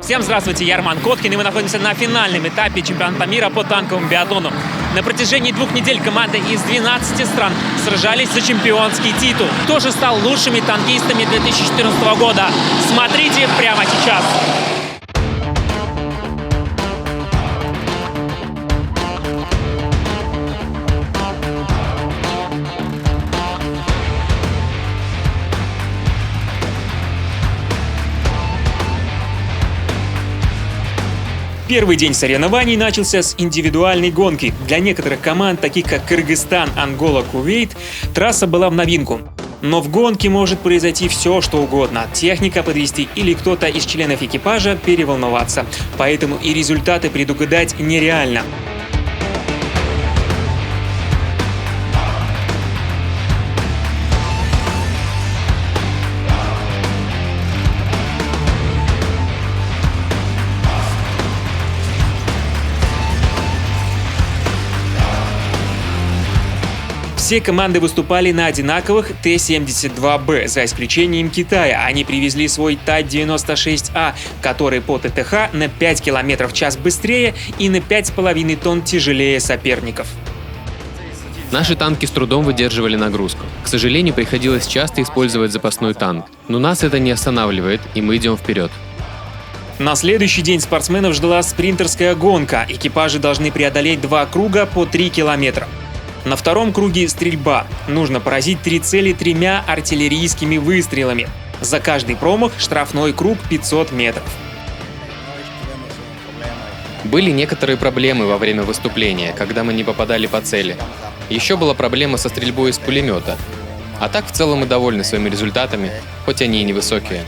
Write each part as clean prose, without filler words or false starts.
Всем здравствуйте, я Роман Коткин, и мы находимся на финальном этапе чемпионата мира по танковому биатлону. На протяжении 2 недель команды из 12 стран сражались за чемпионский титул. Кто же стал лучшими танкистами 2014 года? Смотрите прямо сейчас. Первый день соревнований начался с индивидуальной гонки. Для некоторых команд, таких как Кыргызстан, Ангола, Кувейт, трасса была в новинку. Но в гонке может произойти все, что угодно. Техника подвести или кто-то из членов экипажа переволноваться. Поэтому и результаты предугадать нереально. Все команды выступали на одинаковых Т-72Б, за исключением Китая. Они привезли свой Тай-96А, который по ТТХ на 5 км в час быстрее и на 5,5 тонн тяжелее соперников. Наши танки с трудом выдерживали нагрузку. К сожалению, приходилось часто использовать запасной танк. Но нас это не останавливает, и мы идем вперед. На следующий день спортсменов ждала спринтерская гонка. Экипажи должны преодолеть 2 круга по 3 километра. На втором круге стрельба. Нужно поразить 3 цели 3 артиллерийскими выстрелами. За каждый промах штрафной круг 500 метров. Были некоторые проблемы во время выступления, когда мы не попадали по цели. Еще была проблема со стрельбой из пулемета. А так в целом мы довольны своими результатами, хоть они и невысокие.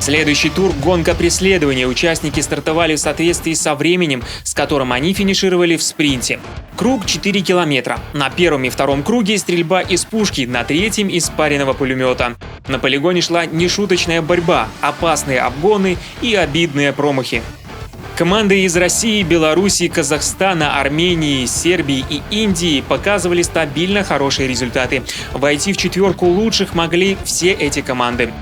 Следующий тур – гонка преследования. Участники стартовали в соответствии со временем, с которым они финишировали в спринте. Круг 4 километра. На первом и втором круге стрельба из пушки, на третьем – из паренного пулемета. На полигоне шла нешуточная борьба, опасные обгоны и обидные промахи. Команды из России, Беларуси, Казахстана, Армении, Сербии и Индии показывали стабильно хорошие результаты. Войти в 4 лучших могли все эти команды.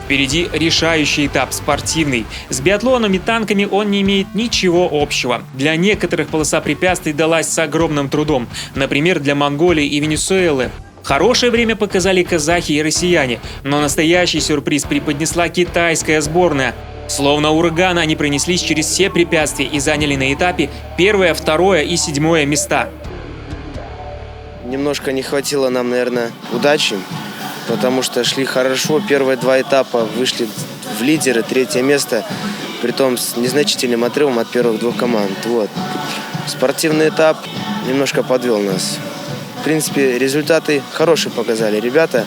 Впереди решающий этап – спортивный. С биатлоном и танками он не имеет ничего общего. Для некоторых полоса препятствий далась с огромным трудом. Например, для Монголии и Венесуэлы. Хорошее время показали казахи и россияне, но настоящий сюрприз преподнесла китайская сборная. Словно ураган они пронеслись через все препятствия и заняли на этапе 1, 2 и 7 места. Немножко не хватило нам, наверное, удачи. Потому что шли хорошо, первые 2 этапа вышли в лидеры, 3 место, притом с незначительным отрывом от первых 2 команд. Вот. Спортивный этап немножко подвел нас. В принципе, результаты хорошие показали ребята,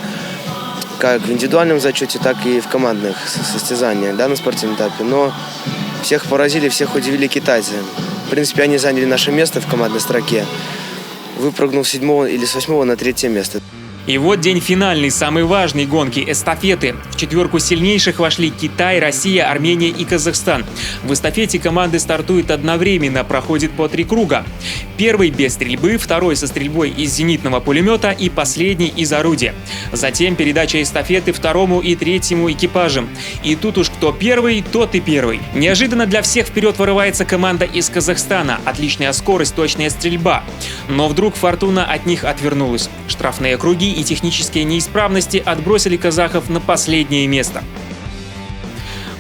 как в индивидуальном зачете, так и в командных состязаниях, да, на спортивном этапе. Но всех поразили, всех удивили китайцы. В принципе, они заняли наше место в командной строке, выпрыгнув с 7 или с 8 на 3 место. И вот день финальный, самой важной гонки – эстафеты. В 4 сильнейших вошли Китай, Россия, Армения и Казахстан. В эстафете команды стартуют одновременно, проходит по 3 круга. Первый без стрельбы, второй со стрельбой из зенитного пулемета и последний из орудия. Затем передача эстафеты 2 и 3 экипажам. И тут уж кто первый, тот и первый. Неожиданно для всех вперед вырывается команда из Казахстана. Отличная скорость, точная стрельба. Но вдруг фортуна от них отвернулась. Штрафные круги и технические неисправности отбросили казахов на последнее место.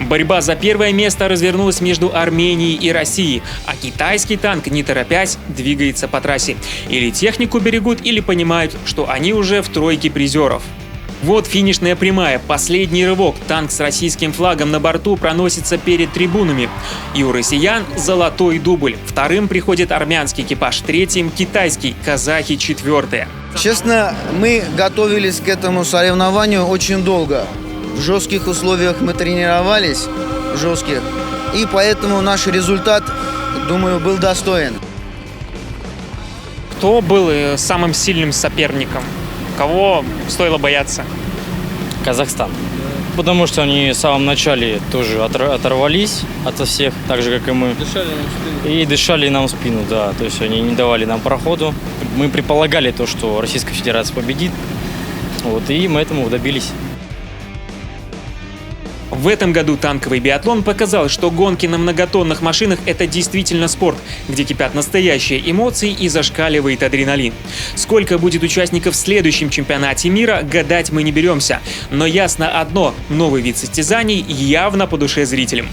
Борьба за 1 место развернулась между Арменией и Россией, а китайский танк, не торопясь, двигается по трассе. Или технику берегут, или понимают, что они уже в тройке призеров. Вот финишная прямая, последний рывок. Танк с российским флагом на борту проносится перед трибунами. И у россиян золотой дубль. Вторым приходит армянский экипаж, третьим китайский, казахи 4. Честно, мы готовились к этому соревнованию очень долго. В жестких условиях мы тренировались, жестких, и поэтому наш результат, думаю, был достоин. Кто был самым сильным соперником? Кого стоило бояться? Казахстан. Потому что они в самом начале тоже оторвались от всех, так же, как и мы. Дышали нам в спину, да. То есть они не давали нам проходу. Мы предполагали то, что Российская Федерация победит. Вот, и мы этому добились. В этом году танковый биатлон показал, что гонки на многотонных машинах – это действительно спорт, где кипят настоящие эмоции и зашкаливает адреналин. Сколько будет участников в следующем чемпионате мира, гадать мы не беремся. Но ясно одно – новый вид состязаний явно по душе зрителям.